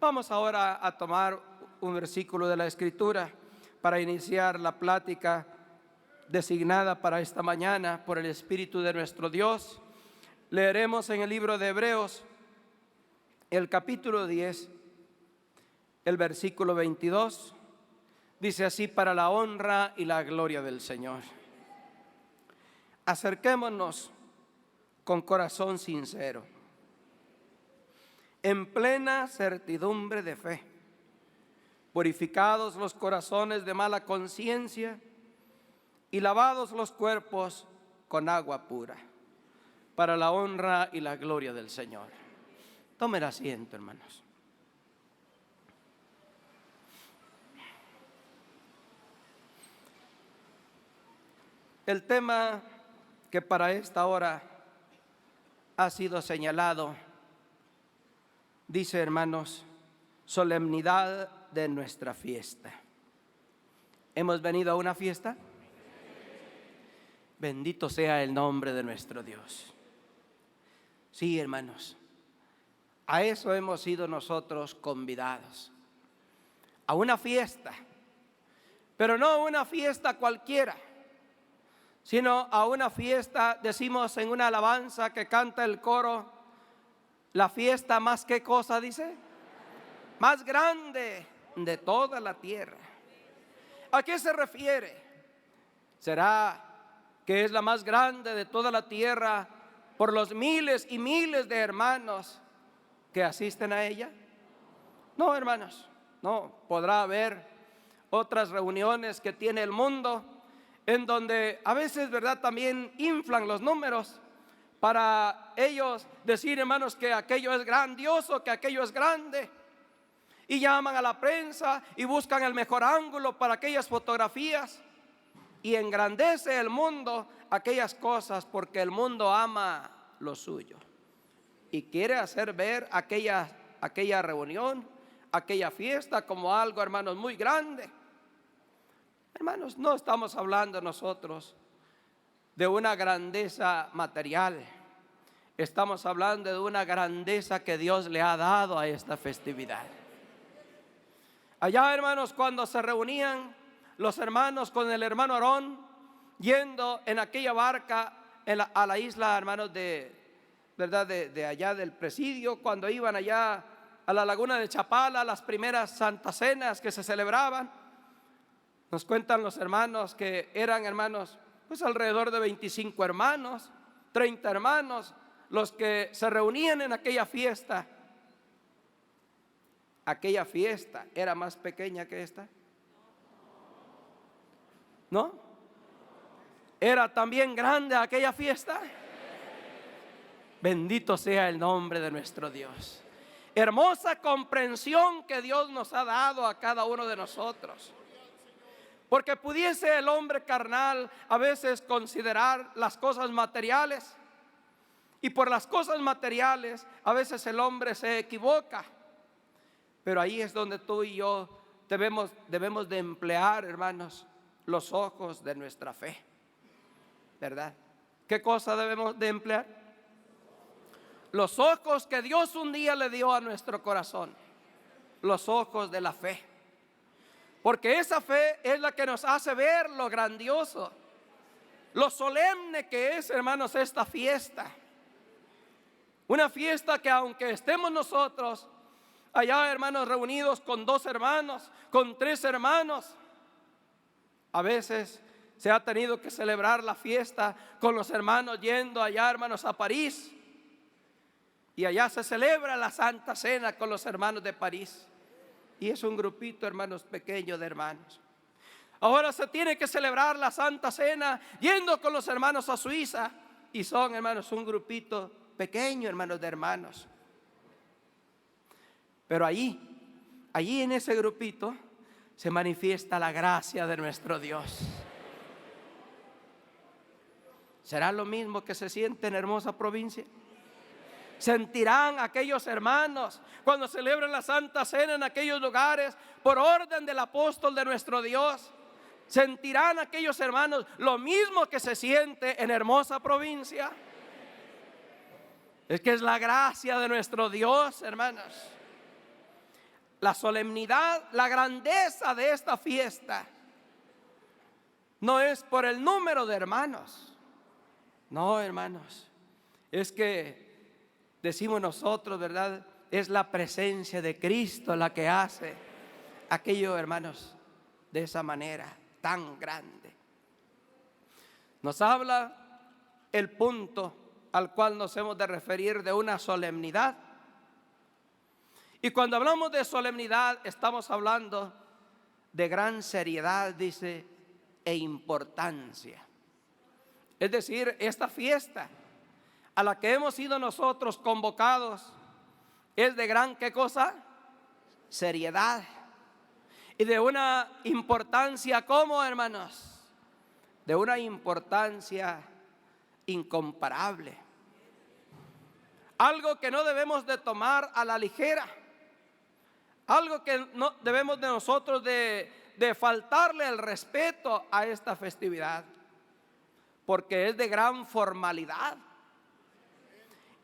Vamos ahora a tomar un versículo de la Escritura para iniciar la plática designada para esta mañana por el Espíritu de nuestro Dios. Leeremos en el libro de Hebreos, el capítulo 10, el versículo 22. Dice así: para la honra y la gloria del Señor. Acerquémonos con corazón sincero, en plena certidumbre de fe, purificados los corazones de mala conciencia y lavados los cuerpos con agua pura, para la honra y la gloria del Señor. Tomen asiento, hermanos. El tema que para esta hora ha sido señalado dice, hermanos, solemnidad de nuestra fiesta. ¿Hemos venido a una fiesta? Bendito sea el nombre de nuestro Dios. Sí, hermanos, a eso hemos sido nosotros convidados, a una fiesta, pero no una fiesta cualquiera, sino a una fiesta, decimos en una alabanza que canta el coro, la fiesta más que cosa, dice, más grande de toda la tierra. ¿A qué se refiere? ¿Será que es la más grande de toda la tierra por los miles y miles de hermanos que asisten a ella? No, hermanos, no. Podrá haber otras reuniones que tiene el mundo en donde a veces, ¿verdad?, también inflan los números para ellos decir, hermanos, que aquello es grandioso, que aquello es grande, y llaman a la prensa y buscan el mejor ángulo para aquellas fotografías, y engrandece el mundo aquellas cosas porque el mundo ama lo suyo y quiere hacer ver aquella reunión, aquella fiesta como algo, hermanos, muy grande. Hermanos, no estamos hablando nosotros de una grandeza material. Estamos hablando de una grandeza que Dios le ha dado a esta festividad. Allá, hermanos, cuando se reunían los hermanos con el hermano Aarón, yendo en aquella barca a la isla, hermanos, de allá del presidio, cuando iban allá a la laguna de Chapala, las primeras santas cenas que se celebraban, nos cuentan los hermanos que eran, hermanos, pues alrededor de 25 hermanos, 30 hermanos, los que se reunían en aquella fiesta. ¿Aquella fiesta era más pequeña que esta? ¿No? ¿Era también grande aquella fiesta? Bendito sea el nombre de nuestro Dios. Hermosa comprensión que Dios nos ha dado a cada uno de nosotros. Porque pudiese el hombre carnal a veces considerar las cosas materiales, y por las cosas materiales a veces el hombre se equivoca. Pero ahí es donde tú y yo debemos de emplear, hermanos, los ojos de nuestra fe, ¿verdad? ¿Qué cosa debemos de emplear? Los ojos que Dios un día le dio a nuestro corazón, los ojos de la fe. Porque esa fe es la que nos hace ver lo grandioso, lo solemne que es, hermanos, esta fiesta. Una fiesta que aunque estemos nosotros allá, hermanos, reunidos con 2 hermanos, con 3 hermanos, a veces se ha tenido que celebrar la fiesta con los hermanos yendo allá, hermanos, a París. Y allá se celebra la Santa Cena con los hermanos de París. Y es un grupito, hermanos, pequeño de hermanos. Ahora se tiene que celebrar la Santa Cena yendo con los hermanos a Suiza. Y son, hermanos, un grupito pequeño, hermanos, de hermanos. Pero allí en ese grupito se manifiesta la gracia de nuestro Dios. ¿Será lo mismo que se siente en Hermosa Provincia? Sentirán aquellos hermanos cuando celebran la Santa Cena en aquellos lugares por orden del apóstol de nuestro Dios. Sentirán aquellos hermanos lo mismo que se siente en Hermosa Provincia. Es que es la gracia de nuestro Dios, hermanos. la solemnidad, la grandeza de esta fiesta no es por el número de hermanos. No, hermanos, es que decimos nosotros, ¿verdad? Es la presencia de Cristo la que hace aquello, hermanos, de esa manera tan grande. Nos habla el punto al cual nos hemos de referir de una solemnidad. Y cuando hablamos de solemnidad, estamos hablando de gran seriedad, dice, e importancia. Es decir, esta fiesta a la que hemos sido nosotros convocados es de gran, ¿qué cosa? Seriedad. Y de una importancia, ¿cómo, hermanos? De una importancia incomparable. Algo que no debemos de tomar a la ligera. Algo que no debemos de nosotros de faltarle el respeto a esta festividad, porque es de gran formalidad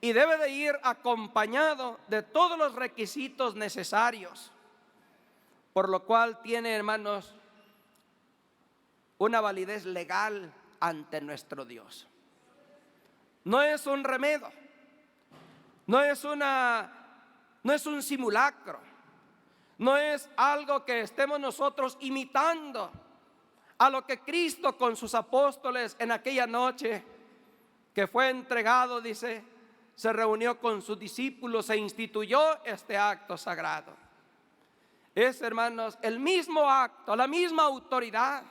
y debe de ir acompañado de todos los requisitos necesarios, por lo cual tiene, hermanos, una validez legal ante nuestro Dios. No es un remedio, no es un simulacro, no es algo que estemos nosotros imitando a lo que Cristo con sus apóstoles en aquella noche que fue entregado, dice, se reunió con sus discípulos e instituyó este acto sagrado. Es, hermanos, el mismo acto, la misma autoridad,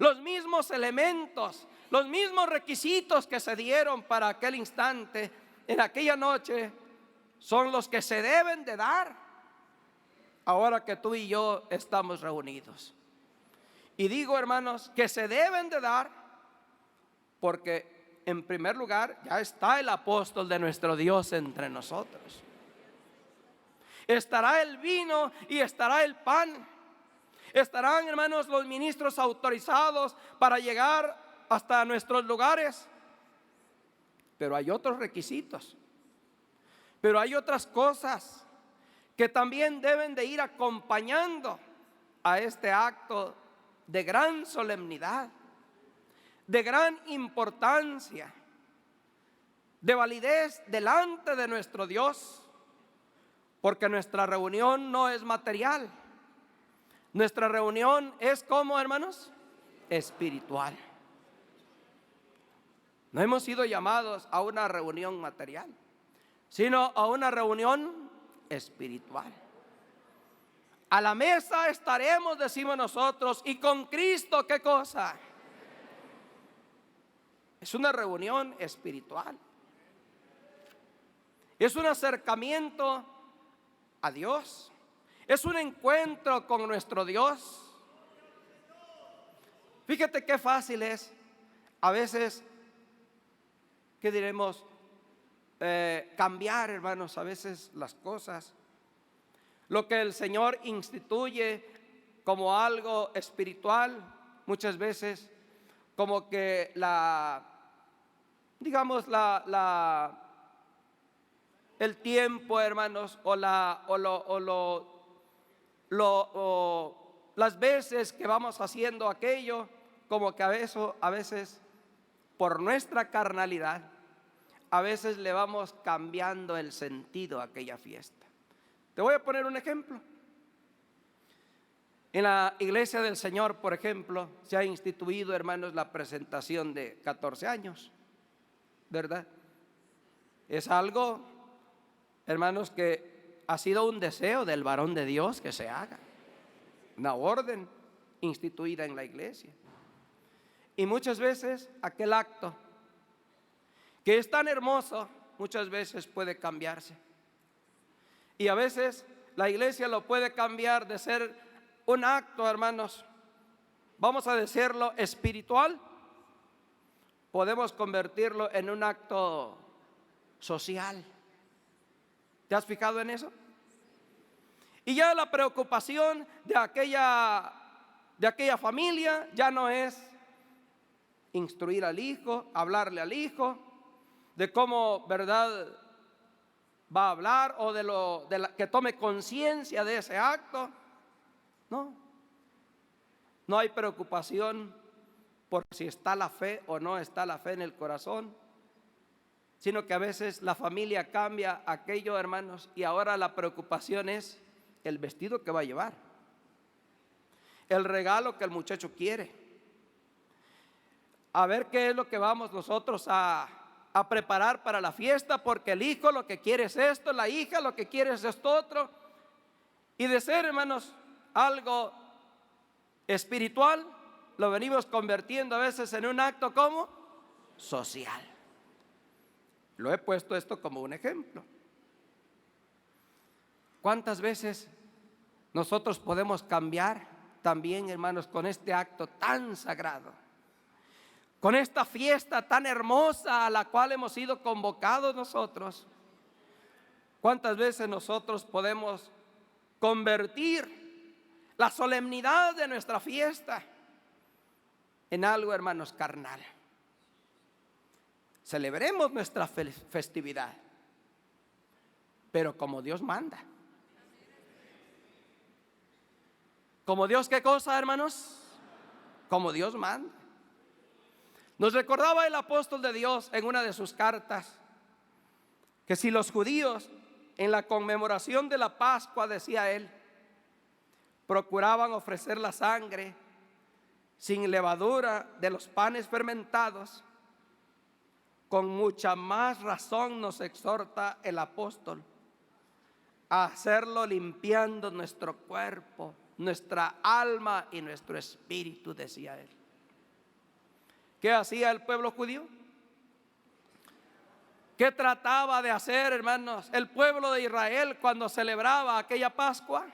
los mismos elementos, los mismos requisitos que se dieron para aquel instante, en aquella noche, son los que se deben de dar ahora que tú y yo estamos reunidos. Y digo, hermanos, que se deben de dar porque en primer lugar ya está el apóstol de nuestro Dios entre nosotros. Estará el vino y estará el pan. Estarán, hermanos, los ministros autorizados para llegar hasta nuestros lugares. Pero hay otros requisitos. Pero hay otras cosas que también deben de ir acompañando a este acto de gran solemnidad, de gran importancia, de validez delante de nuestro Dios, porque nuestra reunión no es material, nuestra reunión es como, hermanos, espiritual. No hemos sido llamados a una reunión material, sino a una reunión espiritual. A la mesa estaremos, decimos nosotros, y con Cristo, ¿qué cosa? Es una reunión espiritual. Es un acercamiento a Dios. Es un encuentro con nuestro Dios. Fíjate qué fácil es a veces, ¿qué diremos? Cambiar, hermanos, a veces las cosas. Lo que el Señor instituye como algo espiritual, muchas veces como que el tiempo, hermanos, o las veces que vamos haciendo aquello, como que a veces por nuestra carnalidad, a veces le vamos cambiando el sentido a aquella fiesta. Te voy a poner un ejemplo. En la iglesia del Señor, por ejemplo, se ha instituido, hermanos, la presentación de 14 años, ¿verdad? Es algo, hermanos, que ha sido un deseo del varón de Dios que se haga. Una orden instituida en la iglesia. Y muchas veces aquel acto, que es tan hermoso, muchas veces puede cambiarse. Y a veces la iglesia lo puede cambiar de ser un acto, hermanos, vamos a decirlo, espiritual. Podemos convertirlo en un acto social. ¿Te has fijado en eso? Y ya la preocupación de aquella familia ya no es instruir al hijo, hablarle al hijo de cómo, ¿verdad?, va a hablar o que tome conciencia de ese acto. No, no hay preocupación por si está la fe o no está la fe en el corazón, sino que a veces la familia cambia aquello, hermanos, y ahora la preocupación es el vestido que va a llevar, el regalo que el muchacho quiere, a ver qué es lo que vamos nosotros a preparar para la fiesta, porque el hijo lo que quiere es esto, la hija lo que quiere es esto otro. Y de ser, hermanos, algo espiritual, lo venimos convirtiendo a veces en un acto como social. Lo he puesto esto como un ejemplo. ¿Cuántas veces nosotros podemos cambiar también, hermanos, con este acto tan sagrado, con esta fiesta tan hermosa a la cual hemos sido convocados nosotros? ¿Cuántas veces nosotros podemos convertir la solemnidad de nuestra fiesta en algo, hermanos, carnal? Celebremos nuestra festividad, pero como Dios manda. ¿Como Dios qué cosa, hermanos? Como Dios manda. Nos recordaba el apóstol de Dios en una de sus cartas que si los judíos en la conmemoración de la Pascua, decía él, procuraban ofrecer la sangre sin levadura de los panes fermentados, con mucha más razón nos exhorta el apóstol a hacerlo limpiando nuestro cuerpo, nuestra alma y nuestro espíritu, decía él. ¿Qué hacía el pueblo judío? ¿Qué trataba de hacer, hermanos, el pueblo de Israel cuando celebraba aquella Pascua?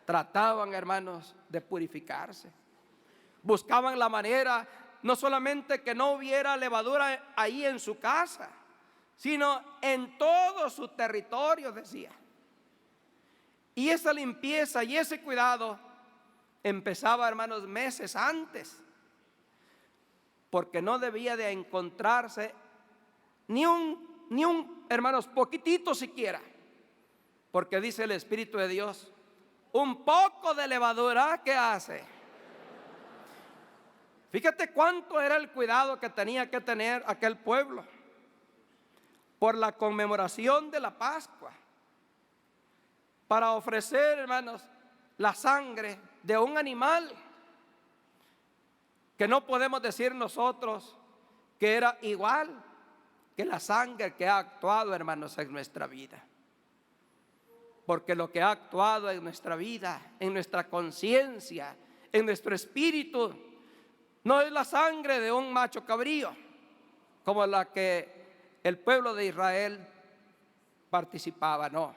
Trataban, hermanos, de purificarse. Buscaban la manera, no solamente que no hubiera levadura ahí en su casa, sino en todo su territorio, decía. Y esa limpieza y ese cuidado empezaba, hermanos, meses antes, porque no debía de encontrarse ni un, hermanos, poquitito siquiera, porque dice el Espíritu de Dios, un poco de levadura, ¿qué hace? Fíjate cuánto era el cuidado que tenía que tener aquel pueblo por la conmemoración de la Pascua, para ofrecer, hermanos, la sangre de un animal que no podemos decir nosotros que era igual que la sangre que ha actuado, hermanos, en nuestra vida. Porque lo que ha actuado en nuestra vida, en nuestra conciencia, en nuestro espíritu, no es la sangre de un macho cabrío, como la que el pueblo de Israel participaba, no.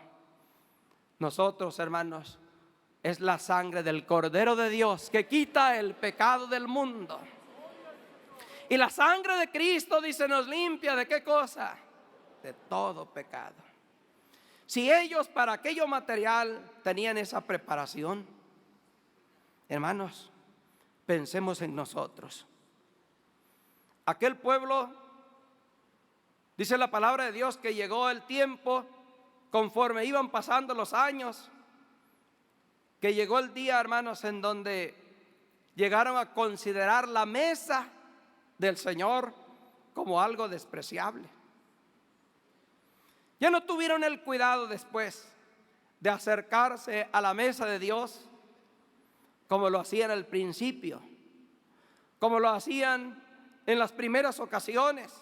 Nosotros, hermanos, es la sangre del Cordero de Dios que quita el pecado del mundo. Y la sangre de Cristo, dice, nos limpia ¿de qué cosa? De todo pecado. Si ellos para aquello material tenían esa preparación, hermanos, pensemos en nosotros. Aquel pueblo, dice la palabra de Dios, que llegó el tiempo, conforme iban pasando los años, que llegó el día, hermanos, en donde llegaron a considerar la mesa del Señor como algo despreciable. Ya no tuvieron el cuidado después de acercarse a la mesa de Dios como lo hacían al principio, como lo hacían en las primeras ocasiones.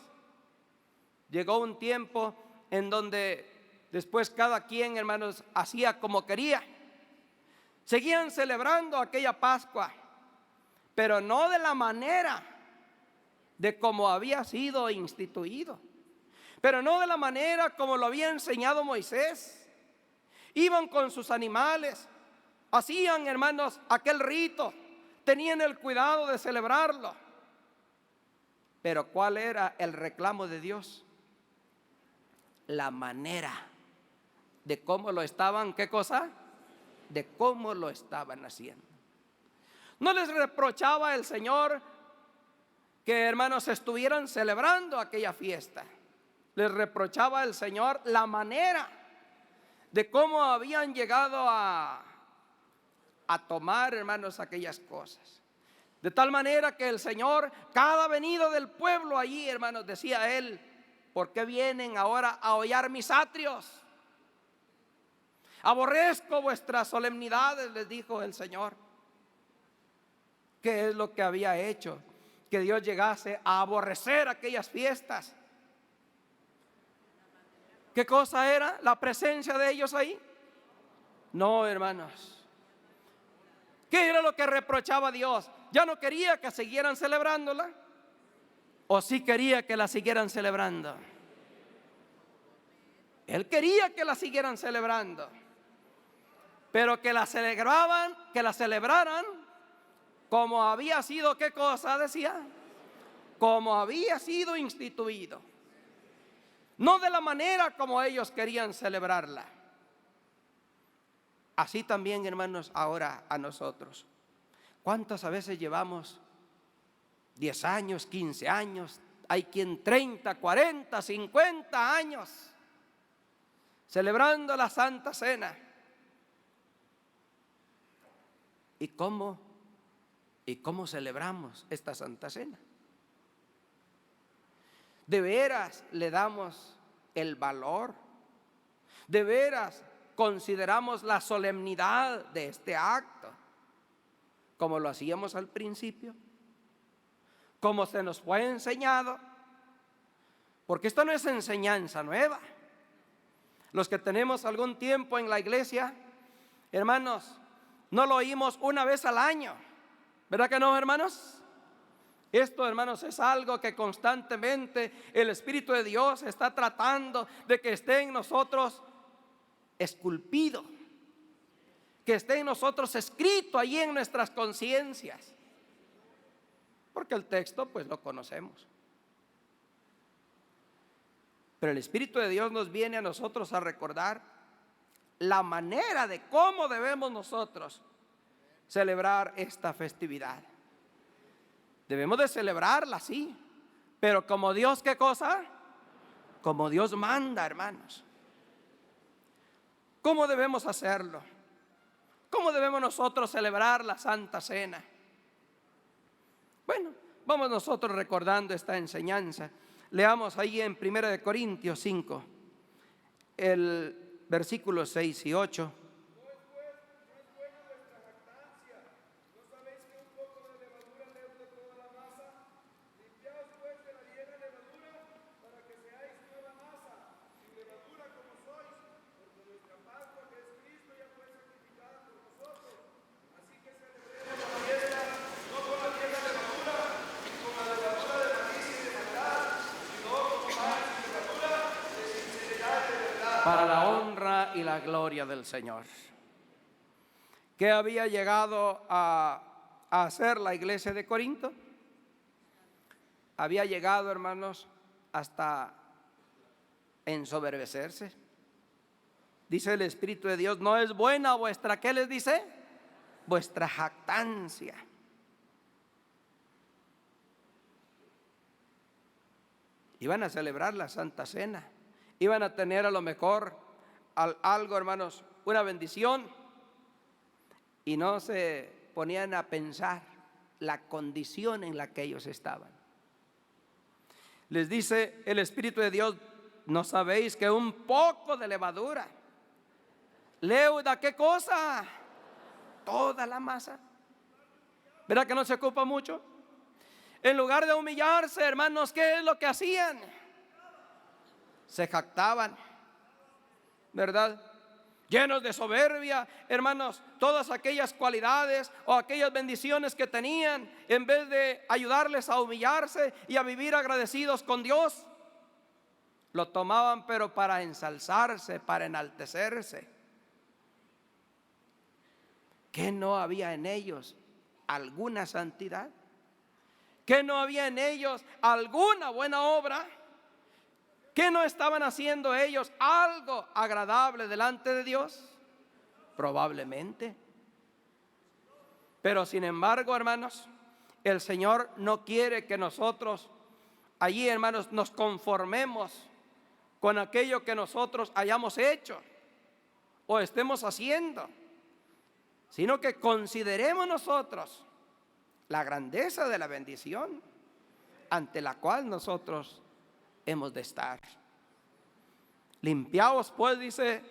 Llegó un tiempo en donde después cada quien, hermanos, hacía como quería. Seguían celebrando aquella Pascua, pero no de la manera de como había sido instituido, pero no de la manera como lo había enseñado Moisés. Iban con sus animales, hacían, hermanos, aquel rito, tenían el cuidado de celebrarlo. Pero ¿cuál era el reclamo de Dios? La manera de cómo lo estaban, ¿qué cosa? De cómo lo estaban haciendo. No les reprochaba el Señor que, hermanos, estuvieran celebrando aquella fiesta. les reprochaba el Señor la manera de cómo habían llegado a tomar, hermanos, aquellas cosas. De tal manera que el Señor, cada venido del pueblo allí, hermanos, decía él: ¿por qué vienen ahora a hollar mis atrios? Aborrezco vuestras solemnidades, les dijo el Señor. ¿Qué es lo que había hecho que Dios llegase a aborrecer aquellas fiestas? ¿Qué cosa era la presencia de ellos ahí? No, hermanos. ¿Qué era lo que reprochaba Dios? ¿Ya no quería que siguieran celebrándola? ¿O sí quería que la siguieran celebrando? Él quería que la siguieran celebrando, pero que la celebraran como había sido, ¿qué cosa decía? Como había sido instituido, no de la manera como ellos querían celebrarla. Así también, hermanos, ahora a nosotros. ¿Cuántas veces llevamos 10 años, 15 años? Hay quien 30, 40, 50 años celebrando la Santa Cena. ¿Y cómo celebramos esta Santa Cena? ¿De veras le damos el valor? ¿De veras consideramos la solemnidad de este acto como lo hacíamos al principio? ¿Como se nos fue enseñado? Porque esto no es enseñanza nueva. Los que tenemos algún tiempo en la iglesia, hermanos, no lo oímos una vez al año, ¿verdad que no, hermanos? Esto, hermanos, es algo que constantemente el Espíritu de Dios está tratando de que esté en nosotros esculpido, que esté en nosotros escrito allí en nuestras conciencias, porque el texto pues lo conocemos. Pero el Espíritu de Dios nos viene a nosotros a recordar la manera de cómo debemos nosotros celebrar esta festividad. Debemos de celebrarla, sí, pero como Dios, ¿qué cosa? Como Dios manda, hermanos. ¿Cómo debemos hacerlo? ¿Cómo debemos nosotros celebrar la Santa Cena? Bueno, vamos nosotros recordando esta enseñanza. Leamos ahí en 1 Corintios 5, el versículos 6 y 8. Para la honra y la gloria del Señor. ¿Qué había llegado a hacer la iglesia de Corinto? Había llegado, hermanos, hasta ensoberbecerse. Dice el Espíritu de Dios: no es buena vuestra, ¿qué les dice? Vuestra jactancia. Iban a celebrar la Santa Cena. Iban a tener a lo mejor algo, hermanos, una bendición, y no se ponían a pensar la condición en la que ellos estaban. Les dice el Espíritu de Dios: ¿no sabéis que un poco de levadura leuda qué cosa? Toda la masa. ¿Verdad que no se ocupa mucho? En lugar de humillarse, hermanos, ¿qué es lo que hacían? Se jactaban, ¿verdad? Llenos de soberbia, hermanos, todas aquellas cualidades o aquellas bendiciones que tenían, en vez de ayudarles a humillarse y a vivir agradecidos con Dios, lo tomaban pero para ensalzarse, para enaltecerse. ¿Qué no había en ellos? ¿Alguna santidad? ¿Qué no había en ellos? ¿Alguna buena obra? ¿Qué no estaban haciendo ellos? ¿Algo agradable delante de Dios? Probablemente. Pero sin embargo, hermanos, el Señor no quiere que nosotros allí, hermanos, nos conformemos con aquello que nosotros hayamos hecho o estemos haciendo, sino que consideremos nosotros la grandeza de la bendición ante la cual nosotros hemos de estar. Limpiaos pues, dice,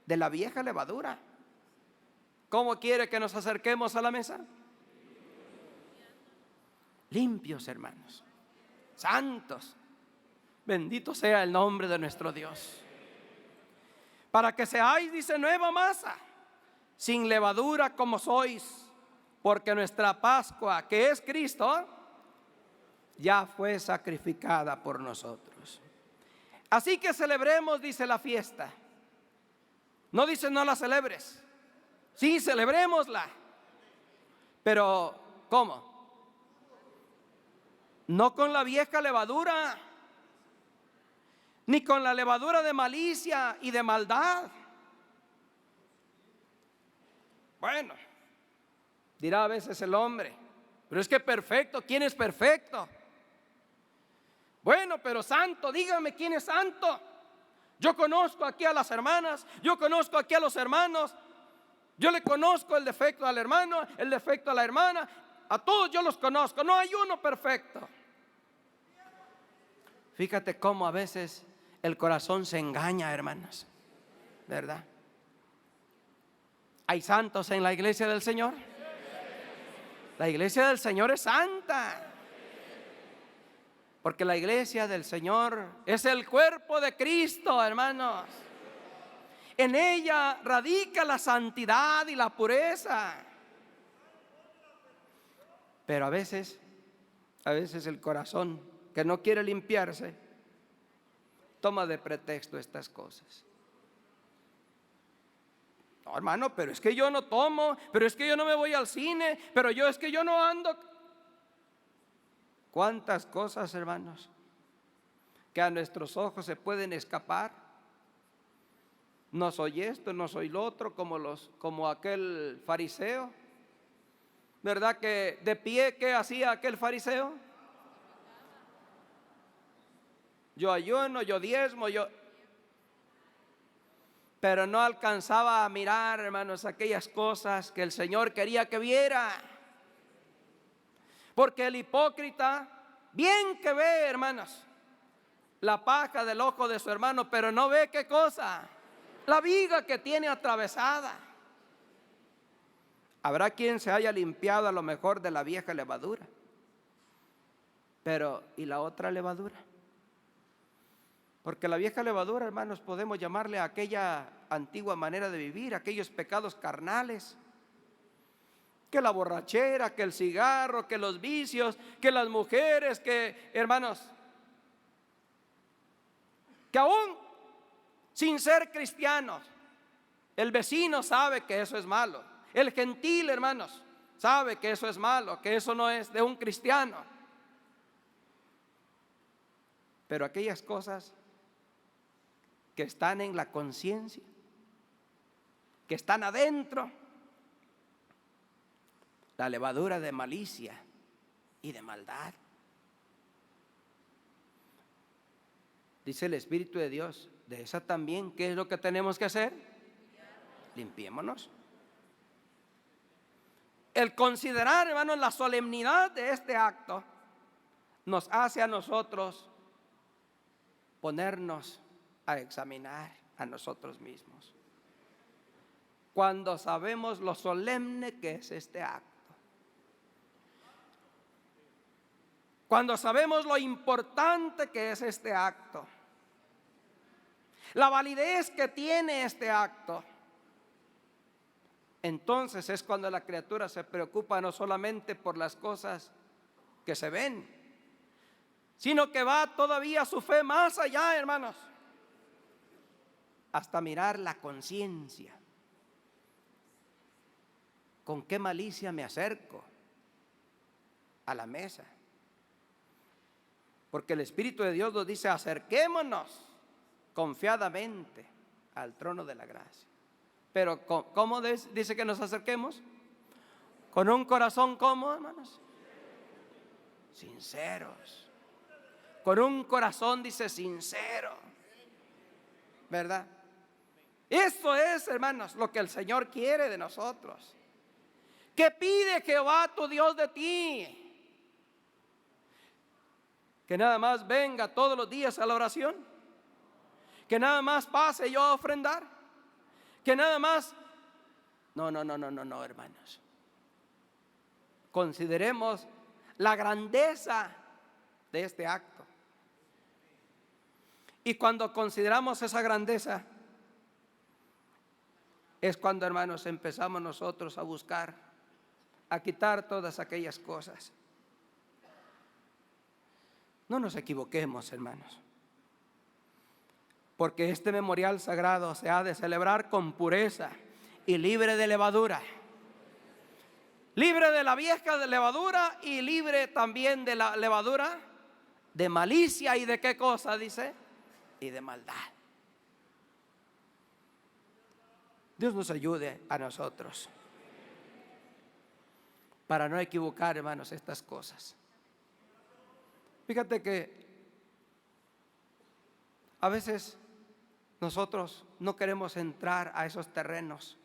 de la vieja levadura. ¿Cómo quiere que nos acerquemos a la mesa? Limpios, hermanos, santos. Bendito sea el nombre de nuestro Dios. Para que seáis, dice, nueva masa, sin levadura como sois, porque nuestra Pascua, que es Cristo, ya fue sacrificada por nosotros. Así que celebremos, dice, la fiesta. No dice no la celebres. Sí, celebrémosla. Pero, ¿cómo? No con la vieja levadura, ni con la levadura de malicia y de maldad. Bueno, dirá a veces el hombre, pero es que perfecto, ¿quién es perfecto? Bueno, pero santo, dígame quién es santo. Yo conozco aquí a las hermanas, yo conozco aquí a los hermanos, yo le conozco el defecto al hermano, el defecto a la hermana, a todos yo los conozco, no hay uno perfecto. Fíjate cómo a veces el corazón se engaña, hermanos, ¿verdad? ¿Hay santos en la iglesia del Señor? La iglesia del Señor es santa, porque la iglesia del Señor es el cuerpo de Cristo, hermanos. En ella radica la santidad y la pureza. Pero a veces el corazón que no quiere limpiarse toma de pretexto estas cosas. No, hermano, pero es que yo no tomo, pero es que yo no me voy al cine, pero es que yo no ando. ¿Cuántas cosas, hermanos, que a nuestros ojos se pueden escapar? No soy esto, no soy lo otro, como aquel fariseo, ¿verdad? Que de pie, ¿qué hacía aquel fariseo? Yo ayuno, yo diezmo, pero no alcanzaba a mirar, hermanos, aquellas cosas que el Señor quería que viera. Porque el hipócrita, bien que ve, hermanos, la paja del ojo de su hermano, pero no ve qué cosa, la viga que tiene atravesada. Habrá quien se haya limpiado a lo mejor de la vieja levadura, pero ¿y la otra levadura? Porque la vieja levadura, hermanos, podemos llamarle a aquella antigua manera de vivir, aquellos pecados carnales, que la borrachera, que el cigarro, que los vicios, que las mujeres, que, hermanos, que aún sin ser cristianos, el vecino sabe que eso es malo. El gentil, hermanos, sabe que eso es malo, que eso no es de un cristiano. Pero aquellas cosas que están en la conciencia, que están adentro, la levadura de malicia y de maldad. Dice el Espíritu de Dios, de esa también, ¿qué es lo que tenemos que hacer? Limpiémonos. El considerar, hermanos, la solemnidad de este acto nos hace a nosotros ponernos a examinar a nosotros mismos. Cuando sabemos lo solemne que es este acto, cuando sabemos lo importante que es este acto, la validez que tiene este acto, entonces es cuando la criatura se preocupa no solamente por las cosas que se ven, sino que va todavía su fe más allá, hermanos, hasta mirar la conciencia. ¿Con qué malicia me acerco a la mesa? Porque el Espíritu de Dios nos dice, acerquémonos confiadamente al trono de la gracia. Pero ¿cómo dice que nos acerquemos? Con un corazón, ¿cómo, hermanos? Sinceros. Con un corazón, dice, sincero. ¿verdad? Eso es, hermanos, lo que el Señor quiere de nosotros. ¿Qué pide Jehová tu Dios de ti? Que nada más venga todos los días a la oración, que nada más pase yo a ofrendar, que nada más... No, hermanos. Consideremos la grandeza de este acto. Y cuando consideramos esa grandeza, es cuando, hermanos, empezamos nosotros a buscar, a quitar todas aquellas cosas. No nos equivoquemos, hermanos, porque este memorial sagrado se ha de celebrar con pureza y libre de levadura. Libre de la vieja de levadura y libre también de la levadura de malicia y de qué cosa, dice, y de maldad. Dios nos ayude a nosotros para no equivocar, hermanos, estas cosas. Fíjate que a veces nosotros no queremos entrar a esos terrenos.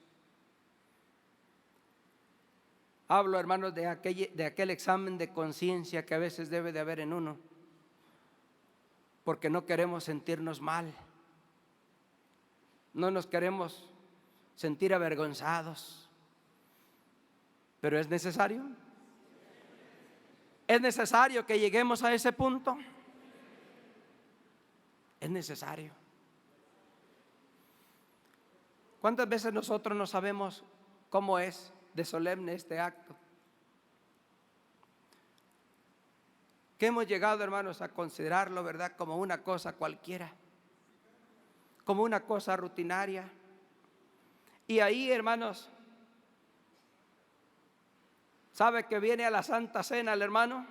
Hablo, hermanos, de aquel examen de conciencia que a veces debe de haber en uno, porque no queremos sentirnos mal, no nos queremos sentir avergonzados, pero es necesario. ¿Es necesario que lleguemos a ese punto? Es necesario. ¿Cuántas veces nosotros no sabemos cómo es de solemne este acto? Que hemos llegado, hermanos, a considerarlo, ¿verdad?, como una cosa cualquiera, como una cosa rutinaria. Y ahí, hermanos, ¿sabe que viene a la Santa Cena el hermano?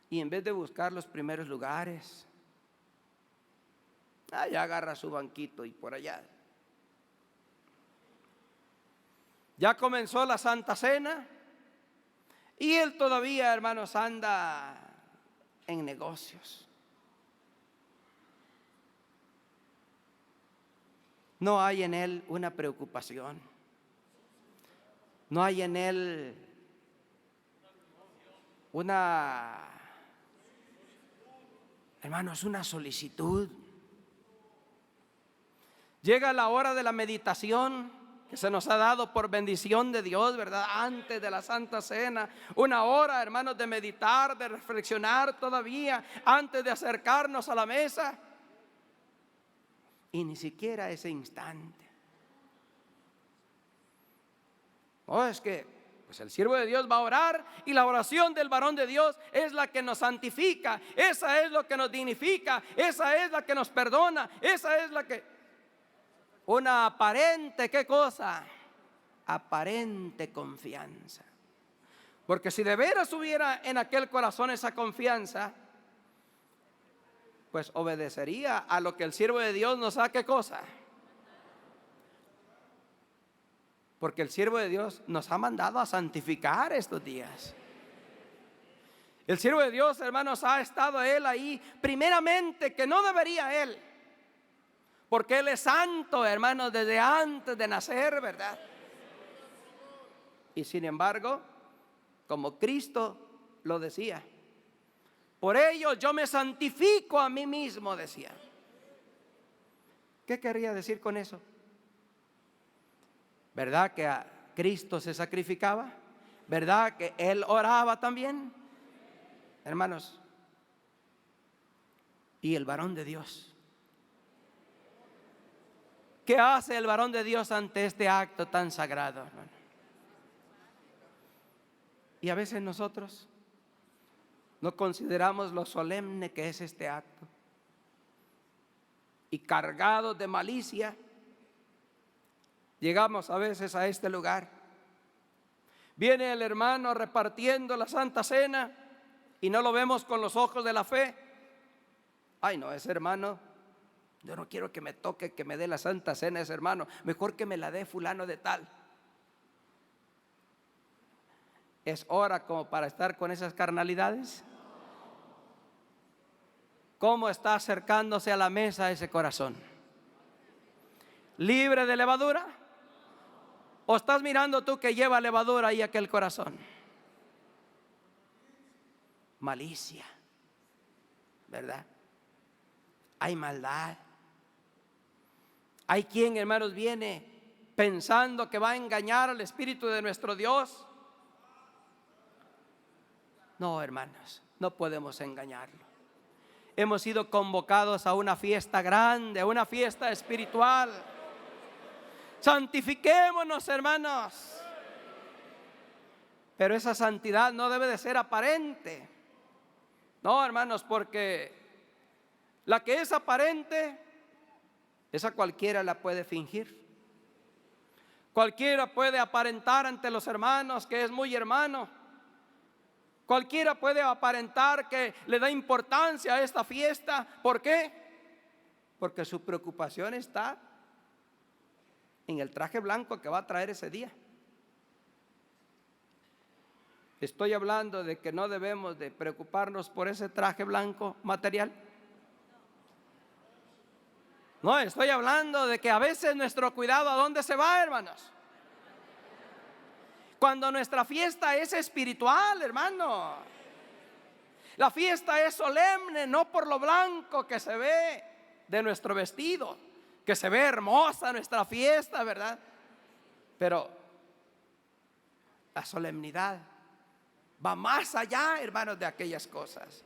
Y en vez de buscar los primeros lugares, allá agarra su banquito y por allá. Ya comenzó la Santa Cena y él todavía, hermanos, anda en negocios. No hay en él una preocupación. No hay en él hermanos, una solicitud. Llega la hora de la meditación que se nos ha dado por bendición de Dios, ¿verdad? Antes de la Santa Cena, una hora, hermanos, de meditar, de reflexionar todavía, antes de acercarnos a la mesa. Y ni siquiera ese instante. Es que pues el siervo de Dios va a orar y la oración del varón de Dios es la que nos santifica, esa es lo que nos dignifica, esa es la que nos perdona, esa es la que... Una aparente, ¿qué cosa? Aparente confianza. Porque si de veras hubiera en aquel corazón esa confianza, pues obedecería a lo que el siervo de Dios nos ha, ¿qué cosa? Porque el siervo de Dios nos ha mandado a santificar estos días. El siervo de Dios, hermanos, ha estado él ahí, primeramente, que no debería él, porque él es santo, hermanos, desde antes de nacer, ¿verdad? Y sin embargo, como Cristo lo decía, por ello yo me santifico a mí mismo, decía. ¿Qué quería decir con eso? ¿Verdad que a Cristo se sacrificaba? ¿Verdad que Él oraba también? Hermanos, y el varón de Dios, ¿qué hace el varón de Dios ante este acto tan sagrado, hermano? Y a veces nosotros no consideramos lo solemne que es este acto. Y cargados de malicia, llegamos a veces a este lugar. Viene el hermano repartiendo la Santa Cena y no lo vemos con los ojos de la fe. Ay, no, ese hermano, yo no quiero que me toque, que me dé la Santa Cena ese hermano. Mejor que me la dé fulano de tal. ¿Es hora como para estar con esas carnalidades? ¿Cómo está acercándose a la mesa ese corazón? ¿Libre de levadura? ¿O estás mirando tú que lleva levadura ahí aquel corazón? Malicia, ¿verdad? Hay maldad. Hay quien, hermanos, viene pensando que va a engañar al Espíritu de nuestro Dios. No, hermanos, no podemos engañarlo. Hemos sido convocados a una fiesta grande, a una fiesta espiritual. Santifiquémonos, hermanos. Pero esa santidad no debe de ser aparente. No, hermanos, porque la que es aparente, esa cualquiera la puede fingir. Cualquiera puede aparentar ante los hermanos que es muy hermano. Cualquiera puede aparentar que le da importancia a esta fiesta. ¿Por qué? Porque su preocupación está en el traje blanco que va a traer ese día. Estoy hablando de que no debemos de preocuparnos por ese traje blanco material. No, estoy hablando de que a veces nuestro cuidado, ¿a dónde se va, hermanos? Cuando nuestra fiesta es espiritual, hermano. La fiesta es solemne, no por lo blanco que se ve de nuestro vestido, que se ve hermosa nuestra fiesta, ¿verdad? Pero la solemnidad va más allá, hermanos, de aquellas cosas.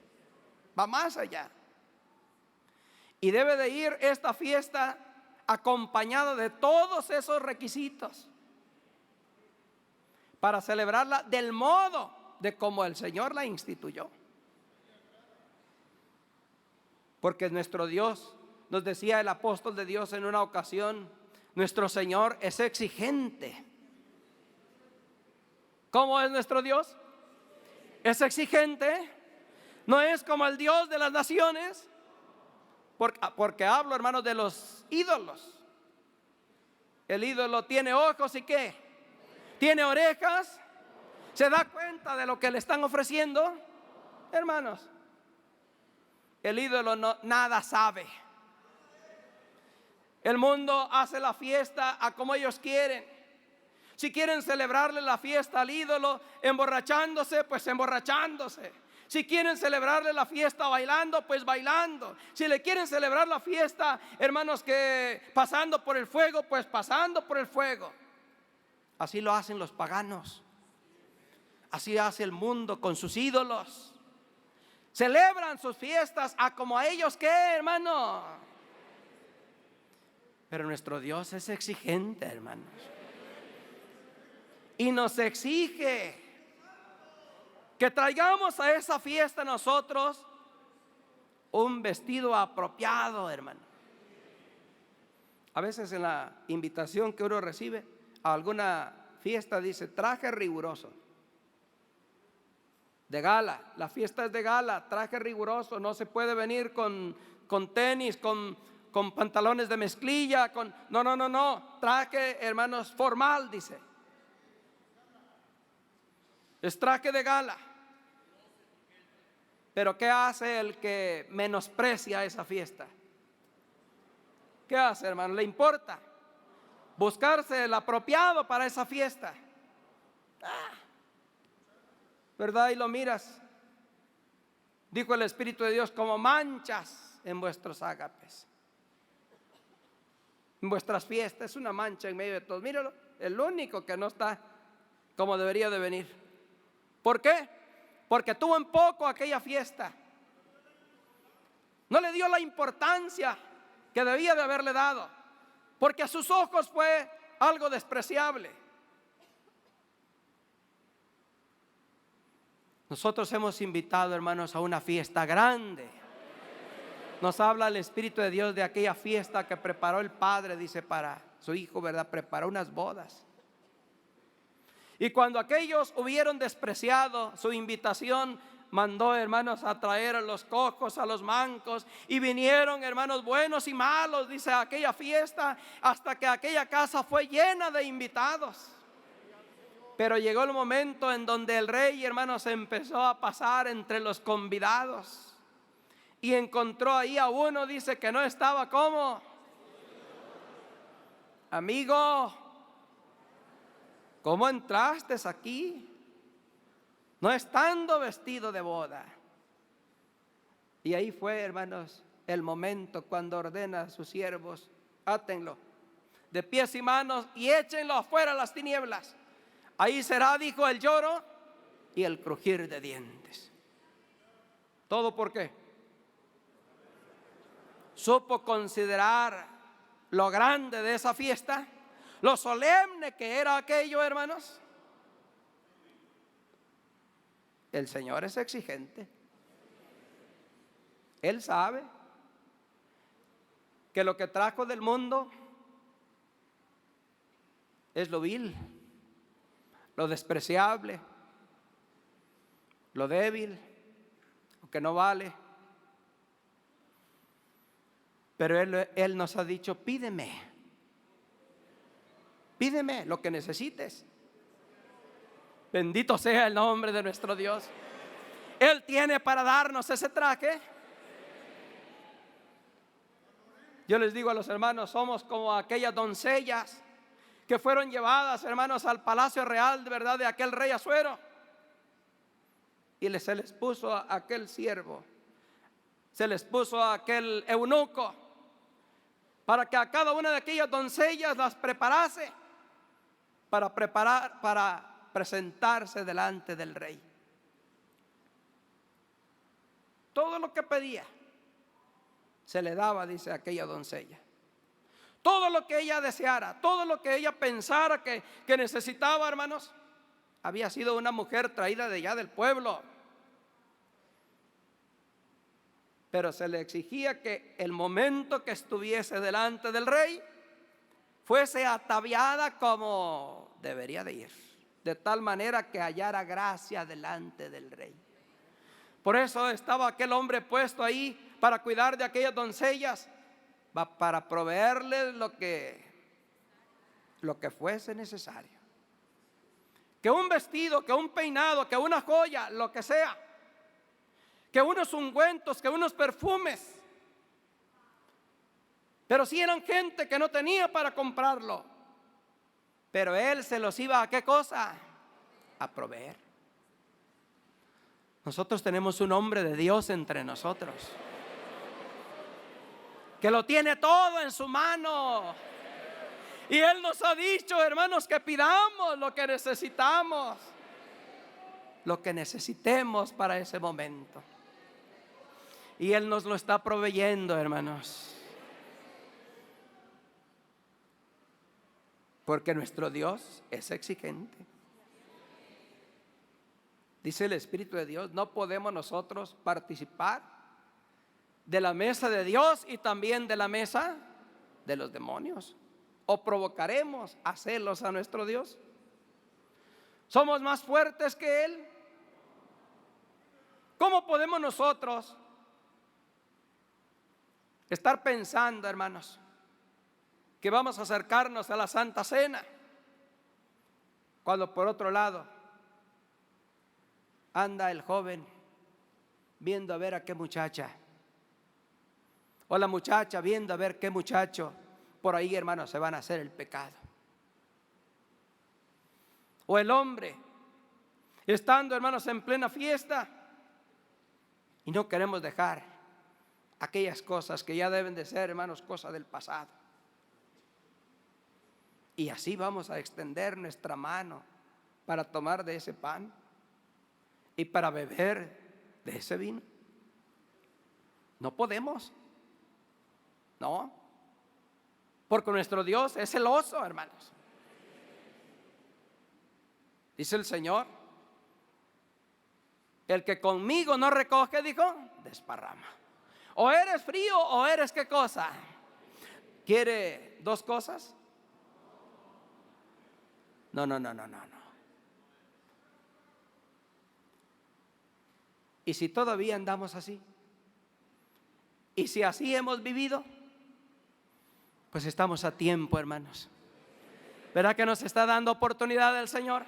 Va más allá. Y debe de ir esta fiesta acompañada de todos esos requisitos para celebrarla del modo de como el Señor la instituyó. Porque nuestro Dios, nos decía el apóstol de Dios en una ocasión, nuestro Señor es exigente. ¿Cómo es nuestro Dios? Es exigente. No es como el Dios de las naciones. Porque hablo, hermanos, de los ídolos. El ídolo tiene ojos y ¿qué? Tiene orejas. ¿Se da cuenta de lo que le están ofreciendo? Hermanos, el ídolo nada sabe. El mundo hace la fiesta a como ellos quieren. Si quieren celebrarle la fiesta al ídolo emborrachándose, pues emborrachándose. Si quieren celebrarle la fiesta bailando, pues bailando. Si le quieren celebrar la fiesta, hermanos, que pasando por el fuego, pues pasando por el fuego. Así lo hacen los paganos. Así hace el mundo con sus ídolos. Celebran sus fiestas a como a ellos ¿qué, hermano? Pero nuestro Dios es exigente, hermanos. Y nos exige que traigamos a esa fiesta nosotros un vestido apropiado, hermano. A veces en la invitación que uno recibe a alguna fiesta dice traje riguroso. De gala, la fiesta es de gala, traje riguroso, no se puede venir con tenis, con pantalones de mezclilla, no, traje, hermanos, formal, dice. Es traje de gala. Pero ¿qué hace el que menosprecia esa fiesta? ¿Qué hace, hermano? ¿Le importa buscarse el apropiado para esa fiesta? ¿Verdad? Y lo miras, dijo el Espíritu de Dios, como manchas en vuestros ágapes. En vuestras fiestas es una mancha en medio de todos. Míralo, el único que no está como debería de venir. ¿Por qué? Porque tuvo en poco aquella fiesta. No le dio la importancia que debía de haberle dado, porque a sus ojos fue algo despreciable. Nosotros hemos invitado, hermanos, a una fiesta grande. Nos habla el Espíritu de Dios de aquella fiesta que preparó el Padre, dice, para su Hijo, ¿verdad? Preparó unas bodas. Y cuando aquellos hubieron despreciado su invitación, mandó, hermanos, a traer a los cojos, a los mancos, y vinieron, hermanos, buenos y malos, dice, a aquella fiesta, hasta que aquella casa fue llena de invitados. Pero llegó el momento en donde el rey, hermanos, empezó a pasar entre los convidados. y encontró ahí a uno, dice que no estaba como. Amigo, ¿cómo entraste aquí? No estando vestido de boda. Y ahí fue, hermanos, el momento cuando ordena a sus siervos: átenlo de pies y manos y échenlo afuera a las tinieblas. Ahí será, dijo, el lloro y el crujir de dientes. ¿Todo por qué? Supo considerar lo grande de esa fiesta, lo solemne que era aquello, hermanos. El Señor es exigente. Él sabe que lo que trajo del mundo es lo vil, lo despreciable, lo débil, lo que no vale. Pero Él nos ha dicho: pídeme lo que necesites. Bendito sea el nombre de nuestro Dios. Él tiene para darnos ese traje. Yo les digo a los hermanos, somos como aquellas doncellas que fueron llevadas, hermanos, al palacio real, de verdad, de aquel rey Asuero. Y se les puso a aquel siervo, se les puso a aquel eunuco, para que a cada una de aquellas doncellas las preparase para presentarse delante del rey. Todo lo que pedía se le daba, dice aquella doncella. Todo lo que ella deseara, todo lo que ella pensara que necesitaba, hermanos. Había sido una mujer traída de allá del pueblo, pero se le exigía que el momento que estuviese delante del rey fuese ataviada como debería de ir, de tal manera que hallara gracia delante del rey. Por eso estaba aquel hombre puesto ahí para cuidar de aquellas doncellas, para proveerles lo que fuese necesario. Que un vestido, que un peinado, que una joya, lo que sea, que unos ungüentos, que unos perfumes. Pero si eran gente que no tenía para comprarlo, pero Él se los iba a ¿qué cosa? A proveer. Nosotros tenemos un hombre de Dios entre nosotros, que lo tiene todo en su mano. Y Él nos ha dicho, hermanos, que pidamos lo que necesitamos, lo que necesitemos para ese momento. Y Él nos lo está proveyendo, hermanos. Porque nuestro Dios es exigente. Dice el Espíritu de Dios: no podemos nosotros participar de la mesa de Dios y también de la mesa de los demonios, o provocaremos a celos a nuestro Dios. ¿Somos más fuertes que Él? ¿Cómo podemos nosotros estar pensando, hermanos, que vamos a acercarnos a la Santa Cena, cuando por otro lado anda el joven viendo a ver a qué muchacha, o la muchacha viendo a ver qué muchacho por ahí, hermanos, se van a hacer el pecado? O el hombre estando, hermanos, en plena fiesta, y no queremos dejar aquellas cosas que ya deben de ser, hermanos, cosas del pasado. Y así vamos a extender nuestra mano para tomar de ese pan y para beber de ese vino. No podemos, no, porque nuestro Dios es celoso, hermanos. Dice el Señor: el que conmigo no recoge, dijo, desparrama. O eres frío o eres ¿qué cosa? ¿Quiere dos cosas? No. Y si todavía andamos así, y si así hemos vivido, pues estamos a tiempo, hermanos. ¿Verdad que nos está dando oportunidad el Señor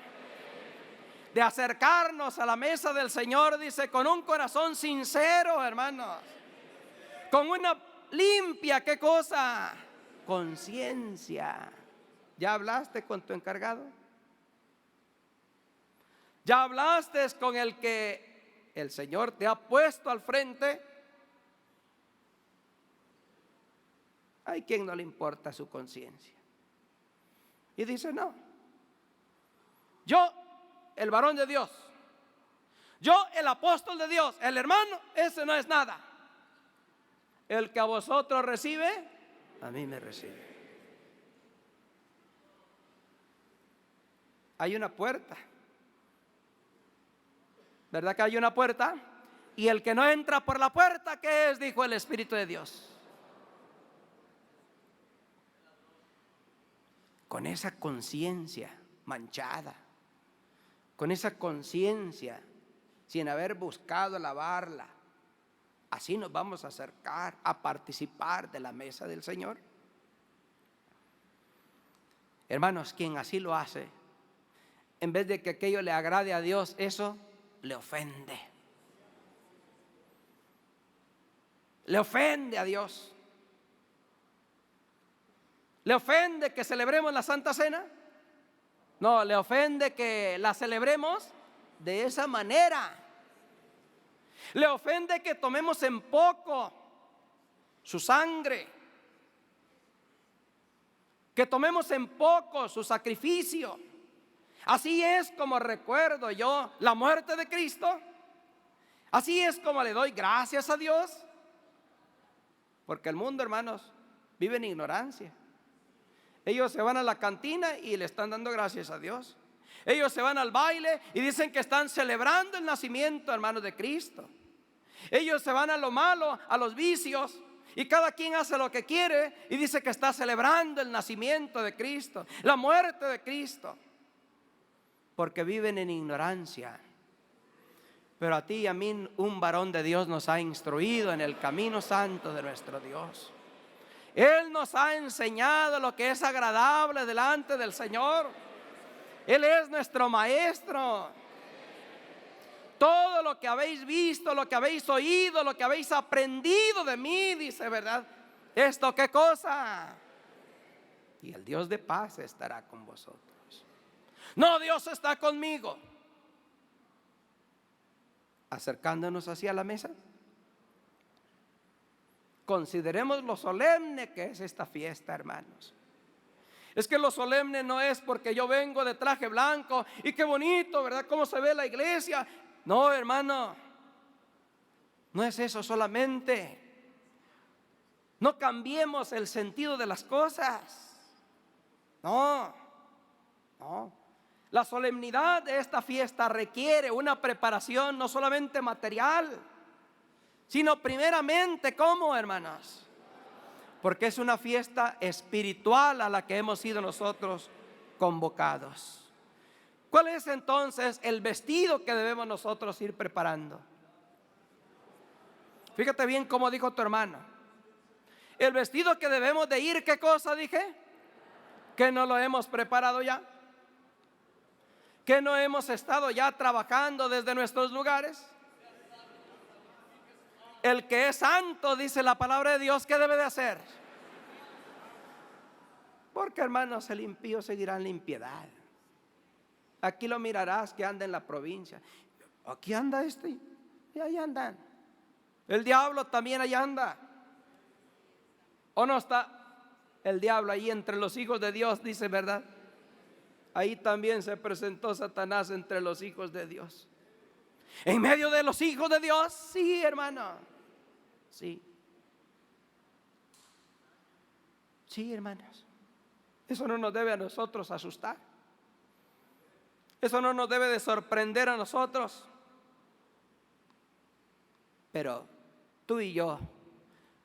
de acercarnos a la mesa del Señor? Dice, con un corazón sincero, hermanos. con una limpia, ¿qué cosa? Conciencia. ¿Ya hablaste con tu encargado? ¿Ya hablaste con el que el Señor te ha puesto al frente? Hay quien no le importa su conciencia y dice: no, yo, el varón de Dios, yo, el apóstol de Dios, el hermano, ese no es nada. El que a vosotros recibe, a mí me recibe. Hay una puerta, ¿verdad que hay una puerta? Y el que no entra por la puerta, ¿qué es? Dijo el Espíritu de Dios. Con esa conciencia manchada, con esa conciencia sin haber buscado lavarla, así nos vamos a acercar a participar de la mesa del Señor. Hermanos, quien así lo hace, en vez de que aquello le agrade a Dios, eso le ofende. Le ofende a Dios. ¿Le ofende que celebremos la Santa Cena? No, le ofende que la celebremos de esa manera. Le ofende que tomemos en poco su sangre, que tomemos en poco su sacrificio. Así es como recuerdo yo la muerte de Cristo. Así es como le doy gracias a Dios. Porque el mundo, hermanos, vive en ignorancia. Ellos se van a la cantina y le están dando gracias a Dios. Ellos se van al baile y dicen que están celebrando el nacimiento, hermanos, de Cristo. Ellos se van a lo malo, a los vicios, y cada quien hace lo que quiere y dice que está celebrando el nacimiento de Cristo, la muerte de Cristo, porque viven en ignorancia. Pero a ti y a mí un varón de Dios nos ha instruido en el camino santo de nuestro Dios. Él nos ha enseñado lo que es agradable delante del Señor. Él es nuestro maestro. Todo lo que habéis visto, lo que habéis oído, lo que habéis aprendido de mí, dice, ¿verdad? ¿Esto qué cosa? Y el Dios de paz estará con vosotros. No, Dios está conmigo. Acercándonos hacia la mesa, consideremos lo solemne que es esta fiesta, hermanos. Es que lo solemne no es porque yo vengo de traje blanco y qué bonito, ¿verdad? Cómo se ve la iglesia. No, hermano, no es eso solamente. No cambiemos el sentido de las cosas. No. La solemnidad de esta fiesta requiere una preparación no solamente material, sino primeramente, ¿cómo, hermanos? Porque es una fiesta espiritual a la que hemos sido nosotros convocados. ¿Cuál es entonces el vestido que debemos nosotros ir preparando? Fíjate bien cómo dijo tu hermano. El vestido que debemos de ir, ¿qué cosa dije? Que no lo hemos preparado ya. Que no hemos estado ya trabajando desde nuestros lugares. El que es santo, dice la palabra de Dios, ¿qué debe de hacer? Porque, hermanos, el impío seguirá en la impiedad. Aquí lo mirarás que anda en la provincia. Aquí anda este y ahí andan. El diablo también ahí anda. ¿O no está el diablo ahí entre los hijos de Dios? Dice, ¿verdad? Ahí también se presentó Satanás entre los hijos de Dios. En medio de los hijos de Dios, sí, hermano. Sí. Sí, hermanos. Eso no nos debe a nosotros asustar. Eso no nos debe de sorprender a nosotros. Pero tú y yo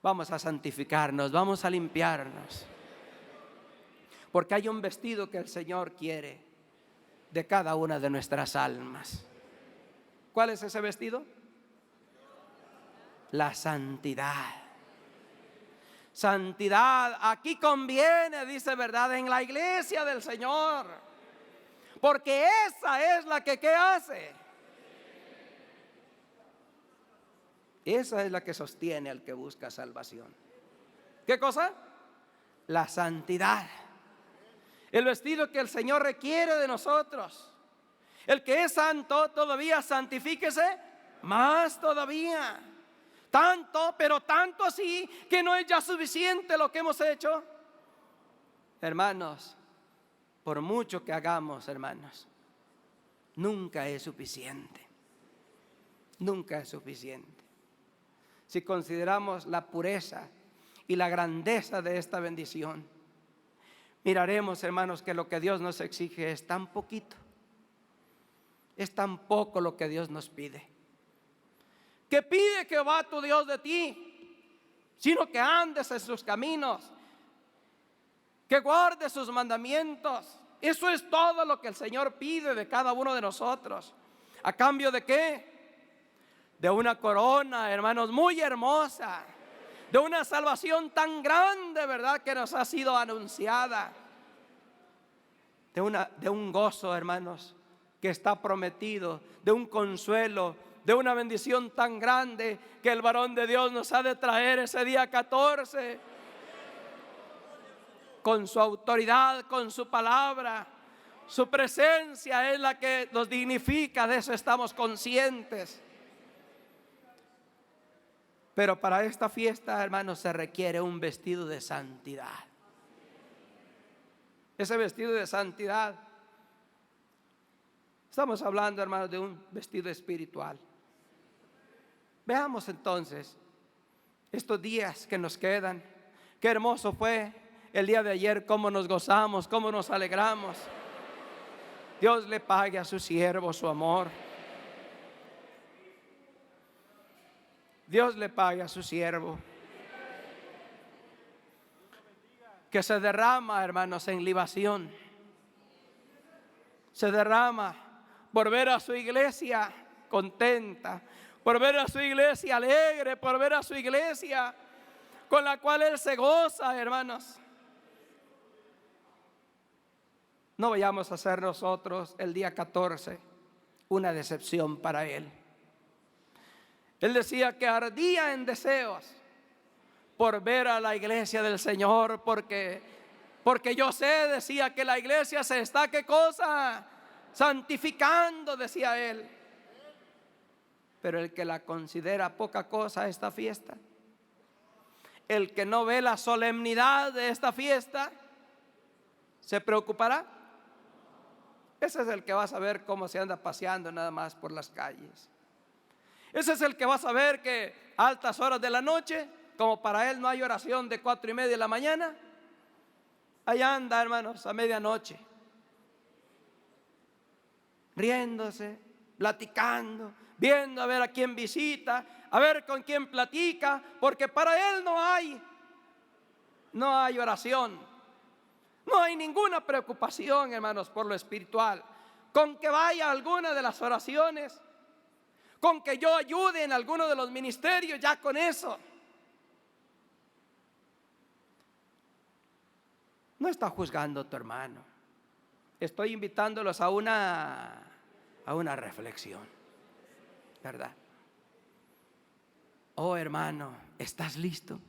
vamos a santificarnos, vamos a limpiarnos. Porque hay un vestido que el Señor quiere de cada una de nuestras almas. ¿Cuál es ese vestido? La santidad. Santidad, aquí conviene, dice, ¿verdad? En la iglesia del Señor. Porque esa es la que, ¿qué hace? Esa es la que sostiene al que busca salvación. ¿Qué cosa? La santidad. El vestido que el Señor requiere de nosotros. El que es santo todavía santifíquese más todavía. Tanto, pero tanto así que no es ya suficiente lo que hemos hecho. Hermanos, por mucho que hagamos, hermanos, nunca es suficiente. Nunca es suficiente. Si consideramos la pureza y la grandeza de esta bendición, miraremos, hermanos, que lo que Dios nos exige es tan poquito. Es tan poco lo que Dios nos pide. ¿Qué pide Jehová tu Dios de ti? Sino que andes en sus caminos, que guardes sus mandamientos. Eso es todo lo que el Señor pide de cada uno de nosotros. ¿A cambio de qué? De una corona, hermanos, muy hermosa, de una salvación tan grande, ¿verdad?, que nos ha sido anunciada, de un gozo, hermanos, que está prometido, de un consuelo, de una bendición tan grande que el varón de Dios nos ha de traer ese día 14, con su autoridad, con su palabra. Su presencia es la que nos dignifica, de eso estamos conscientes. Pero para esta fiesta, hermanos, se requiere un vestido de santidad. Ese vestido de santidad, estamos hablando, hermanos, de un vestido espiritual. Veamos entonces estos días que nos quedan. Qué hermoso fue el día de ayer, cómo nos gozamos, cómo nos alegramos. Dios le pague a su siervo su amor. Dios le pague a su siervo, que se derrama, hermanos, en libación. Se derrama por ver a su iglesia contenta, por ver a su iglesia alegre, por ver a su iglesia con la cual Él se goza, hermanos. No vayamos a ser nosotros el día 14 una decepción para Él. Él decía que ardía en deseos por ver a la iglesia del Señor, porque yo sé, decía, que la iglesia se está, ¿qué cosa? Santificando, decía él. Pero el que la considera poca cosa esta fiesta, el que no ve la solemnidad de esta fiesta, ¿se preocupará? Ese es el que va a saber cómo se anda paseando nada más por las calles. Ese es el que va a saber que a altas horas de la noche, como para él no hay oración de 4:30 de la mañana, ahí anda, hermanos, a medianoche, riéndose, platicando, viendo a ver a quién visita, a ver con quién platica, porque para él no hay oración, no hay ninguna preocupación, hermanos, por lo espiritual. Con que vaya a alguna de las oraciones, con que yo ayude en alguno de los ministerios, ya con eso. No está juzgando a tu hermano. Estoy invitándolos a una reflexión, ¿verdad? Oh, hermano, ¿estás listo?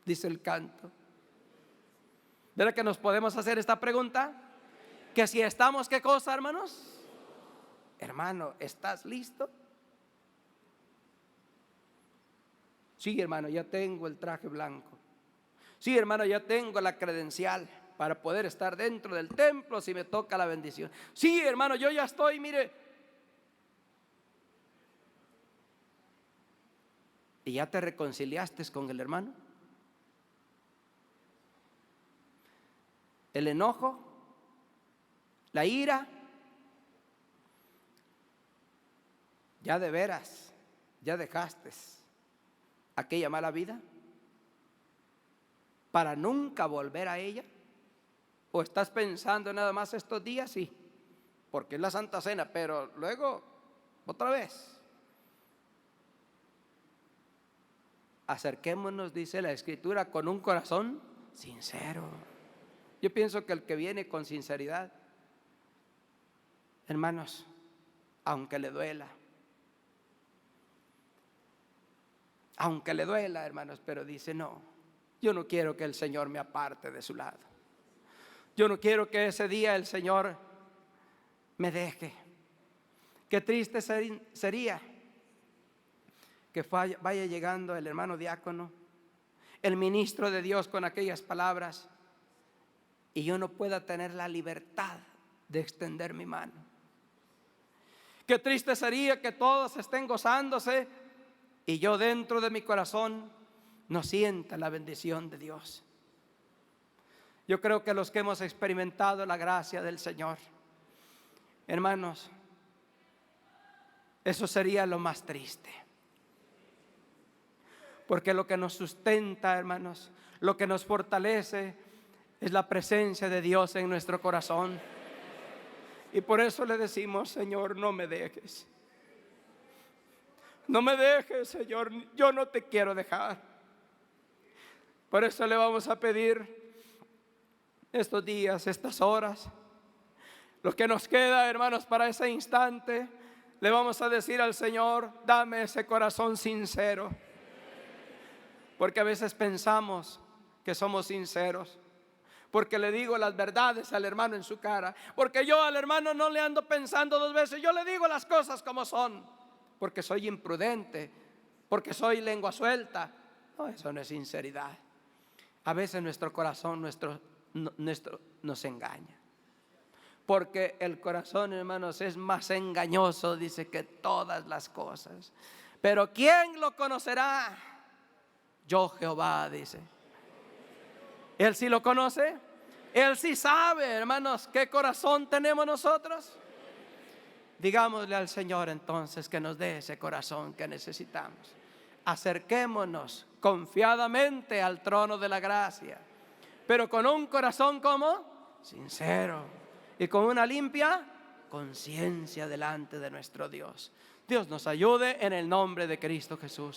Dice el canto. ¿Verdad que nos podemos hacer esta pregunta? Que si estamos, ¿qué cosa, hermanos? Hermano, ¿estás listo? Sí, hermano, ya tengo el traje blanco. Sí, hermano, ya tengo la credencial para poder estar dentro del templo si me toca la bendición. Sí, hermano, yo ya estoy, mire. ¿Y ya te reconciliaste con el hermano? El enojo, la ira, ya de veras, ya dejaste aquella mala vida para nunca volver a ella. ¿O estás pensando nada más estos días? Sí, porque es la Santa Cena, pero luego otra vez. Acerquémonos, dice la Escritura, con un corazón sincero. Yo pienso que el que viene con sinceridad, hermanos, aunque le duela, aunque le duela, hermanos, pero dice: no, yo no quiero que el Señor me aparte de su lado. Yo no quiero que ese día el Señor me deje. Qué triste sería que vaya llegando el hermano diácono, el ministro de Dios, con aquellas palabras, y yo no pueda tener la libertad de extender mi mano. Qué triste sería que todos estén gozándose y yo dentro de mi corazón no sienta la bendición de Dios. Yo creo que los que hemos experimentado la gracia del Señor, hermanos, eso sería lo más triste. Porque lo que nos sustenta, hermanos, lo que nos fortalece es la presencia de Dios en nuestro corazón. Y por eso le decimos: Señor, no me dejes. No me dejes, Señor, yo no te quiero dejar. Por eso le vamos a pedir estos días, estas horas, lo que nos queda, hermanos, para ese instante, le vamos a decir al Señor: dame ese corazón sincero. Porque a veces pensamos que somos sinceros, porque le digo las verdades al hermano en su cara, porque yo al hermano no le ando pensando dos veces, yo le digo las cosas como son, porque soy imprudente, porque soy lengua suelta. No, eso no es sinceridad. A veces nuestro corazón nos engaña, porque el corazón, hermanos, es más engañoso, dice, que todas las cosas. Pero ¿quién lo conocerá? Yo, Jehová, dice. Él sí lo conoce. Él sí sabe, hermanos, qué corazón tenemos nosotros. Digámosle al Señor entonces que nos dé ese corazón que necesitamos. Acerquémonos confiadamente al trono de la gracia, pero con un corazón como sincero y con una limpia conciencia delante de nuestro Dios. Dios nos ayude en el nombre de Cristo Jesús.